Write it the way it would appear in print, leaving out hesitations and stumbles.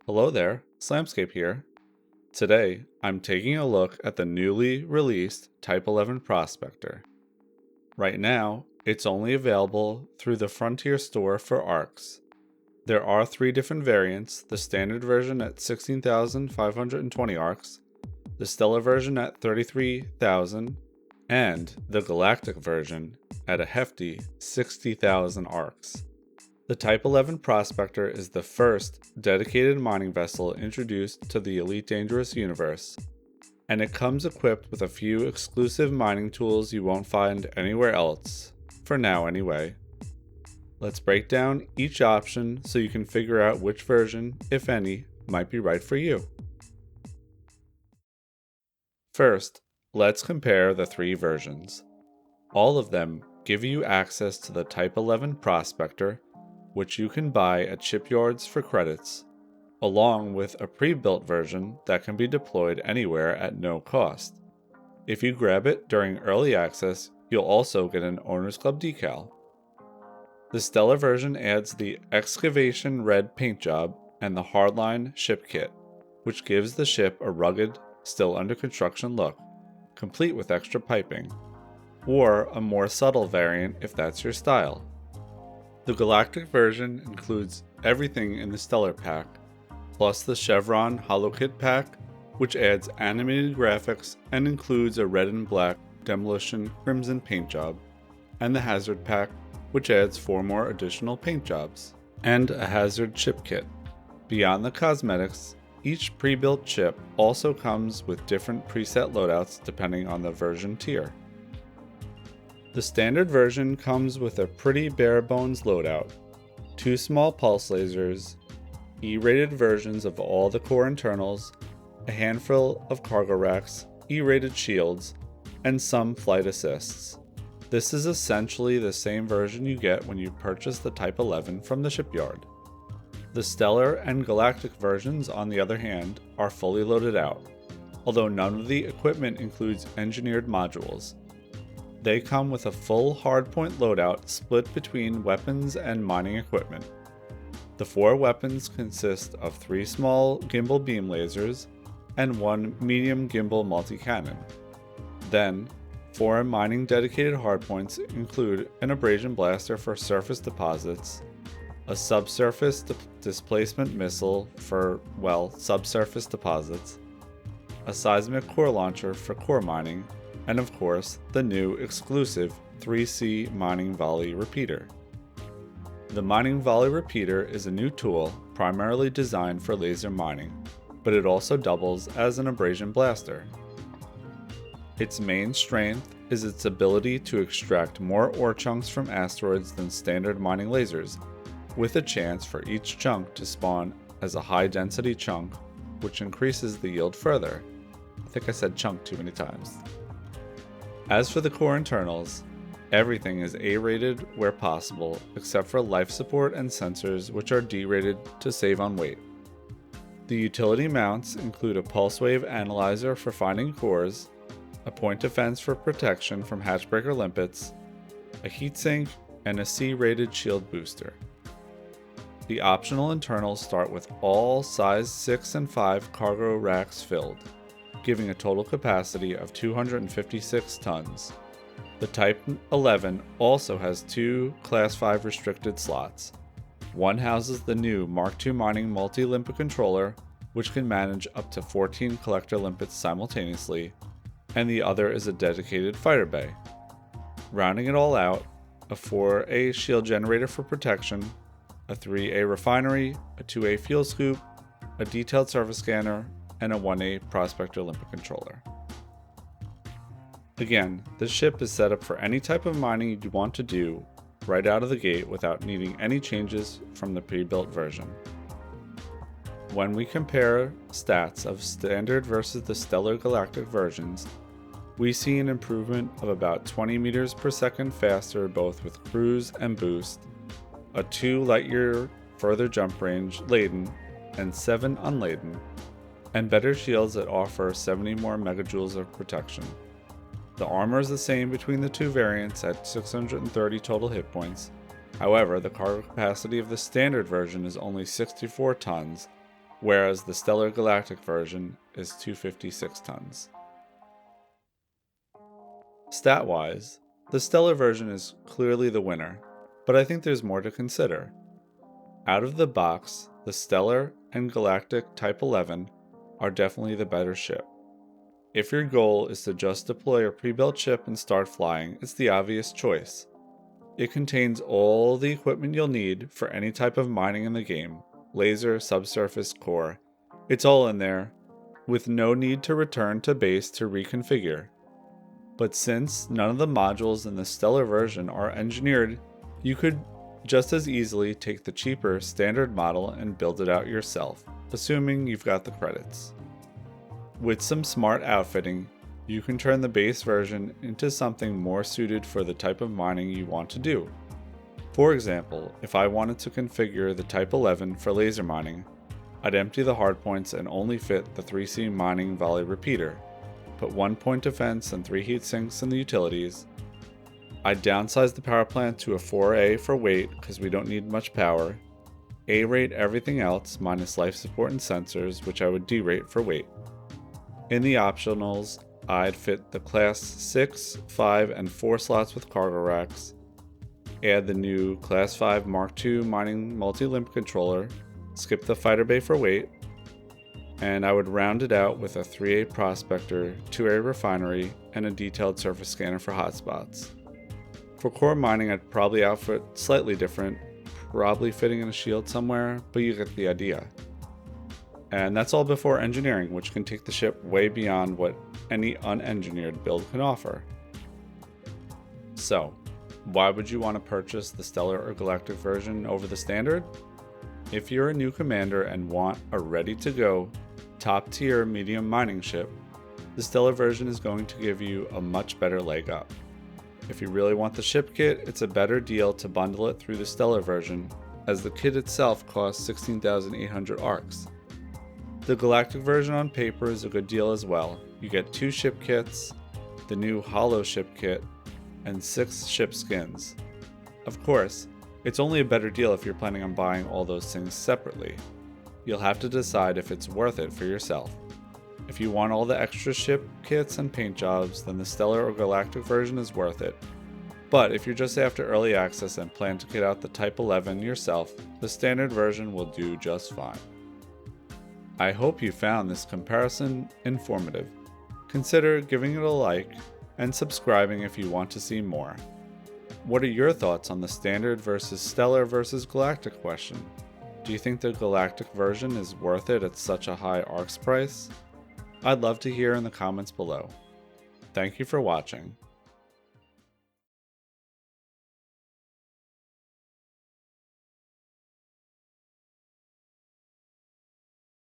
Hello there, Slamscape here. Today, I'm taking a look at the newly released Type-11 Prospector. Right now, it's only available through the Frontier store for ARCs. There are 3 different variants, the standard version at 16,520 ARCs, the Stellar version at 33,000, and the Galactic version at a hefty 60,000 ARCs. The Type-11 Prospector is the first dedicated mining vessel introduced to the Elite Dangerous universe, and it comes equipped with a few exclusive mining tools you won't find anywhere else, for now anyway. Let's break down each option so you can figure out which version, if any, might be right for you. First, let's compare the 3 versions. All of them give you access to the Type-11 Prospector, which you can buy at shipyards for credits, along with a pre-built version that can be deployed anywhere at no cost. If you grab it during early access, you'll also get an Owners Club decal. The Stellar version adds the Excavation Red paint job and the Hardline ship kit, which gives the ship a rugged, still under construction look, complete with extra piping, or a more subtle variant if that's your style. The Galactic version includes everything in the Stellar pack, plus the Chevron HoloKit pack, which adds animated graphics and includes a red and black Demolition Crimson paint job, and the Hazard pack, which adds 4 more additional paint jobs, and a Hazard ship kit. Beyond the cosmetics, each pre-built ship also comes with different preset loadouts depending on the version tier. The standard version comes with a pretty bare-bones loadout, 2 small pulse lasers, E-rated versions of all the core internals, a handful of cargo racks, E-rated shields, and some flight assists. This is essentially the same version you get when you purchase the Type-11 from the shipyard. The Stellar and Galactic versions, on the other hand, are fully loaded out, although none of the equipment includes engineered modules. They come with a full hardpoint loadout split between weapons and mining equipment. The 4 weapons consist of 3 small gimbal beam lasers and 1 medium gimbal multi-cannon. Then, 4 mining dedicated hardpoints include an abrasion blaster for surface deposits, a subsurface displacement missile for, subsurface deposits, a seismic core launcher for core mining, and of course, the new exclusive 3C Mining Volley Repeater. The Mining Volley Repeater is a new tool primarily designed for laser mining, but it also doubles as an abrasion blaster. Its main strength is its ability to extract more ore chunks from asteroids than standard mining lasers, with a chance for each chunk to spawn as a high-density chunk, which increases the yield further. I think I said chunk too many times. As for the core internals, everything is A-rated where possible except for life support and sensors, which are D-rated to save on weight. The utility mounts include a pulse wave analyzer for finding cores, a point defense for protection from hatchbreaker limpets, a heatsink, and a C-rated shield booster. The optional internals start with all size 6 and 5 cargo racks filled, giving a total capacity of 256 tons. The Type-11 also has 2 Class 5 restricted slots. One houses the new Mark II mining multi-limpet controller, which can manage up to 14 collector limpets simultaneously, and the other is a dedicated fighter bay. Rounding it all out, a 4A shield generator for protection, a 3A refinery, a 2A fuel scoop, a detailed surface scanner, and a 1A Prospector limpet controller. Again, this ship is set up for any type of mining you want to do right out of the gate without needing any changes from the pre-built version. When we compare stats of standard versus the Stellar Galactic versions, we see an improvement of about 20 meters per second faster both with cruise and boost, a 2 light-year further jump range laden, and 7 unladen, and better shields that offer 70 more megajoules of protection. The armor is the same between the 2 variants at 630 total hit points. However, the cargo capacity of the standard version is only 64 tons, whereas the Stellar Galactic version is 256 tons. Stat-wise, the Stellar version is clearly the winner, but I think there's more to consider. Out of the box, the Stellar and Galactic Type 11 are definitely the better ship. If your goal is to just deploy a pre-built ship and start flying, it's the obvious choice. It contains all the equipment you'll need for any type of mining in the game, laser, subsurface, core. It's all in there, with no need to return to base to reconfigure. But since none of the modules in the Stellar version are engineered, you could just as easily take the cheaper standard model and build it out yourself, assuming you've got the credits. With some smart outfitting, you can turn the base version into something more suited for the type of mining you want to do. For example, if I wanted to configure the Type 11 for laser mining, I'd empty the hardpoints and only fit the 3C mining volley repeater, put 1 point defense and 3 heat sinks in the utilities. I'd downsize the power plant to a 4A for weight because we don't need much power, A-rate everything else minus life support and sensors, which I would D-rate for weight. In the optionals, I'd fit the Class 6, 5, and 4 slots with cargo racks, add the new Class 5 Mark II mining multi-limb controller, skip the fighter bay for weight, and I would round it out with a 3A Prospector, 2A Refinery, and a detailed surface scanner for hotspots. For core mining, I'd probably outfit slightly different, probably fitting in a shield somewhere, but you get the idea. And that's all before engineering, which can take the ship way beyond what any unengineered build can offer. So, why would you want to purchase the Stellar or Galactic version over the Standard? If you're a new commander and want a ready-to-go, top-tier medium mining ship, the Stellar version is going to give you a much better leg up. If you really want the ship kit, it's a better deal to bundle it through the Stellar version, as the kit itself costs 16,800 ARCs. The Galactic version on paper is a good deal as well. You get 2 ship kits, the new Holo ship kit, and 6 ship skins. Of course, it's only a better deal if you're planning on buying all those things separately. You'll have to decide if it's worth it for yourself. If you want all the extra ship kits and paint jobs, then the Stellar or Galactic version is worth it. But if you're just after early access and plan to kit out the Type 11 yourself, the Standard version will do just fine. I hope you found this comparison informative. Consider giving it a like and subscribing if you want to see more. What are your thoughts on the Standard versus Stellar versus Galactic question? Do you think the Galactic version is worth it at such a high ARCs price? I'd love to hear in the comments below. Thank you for watching.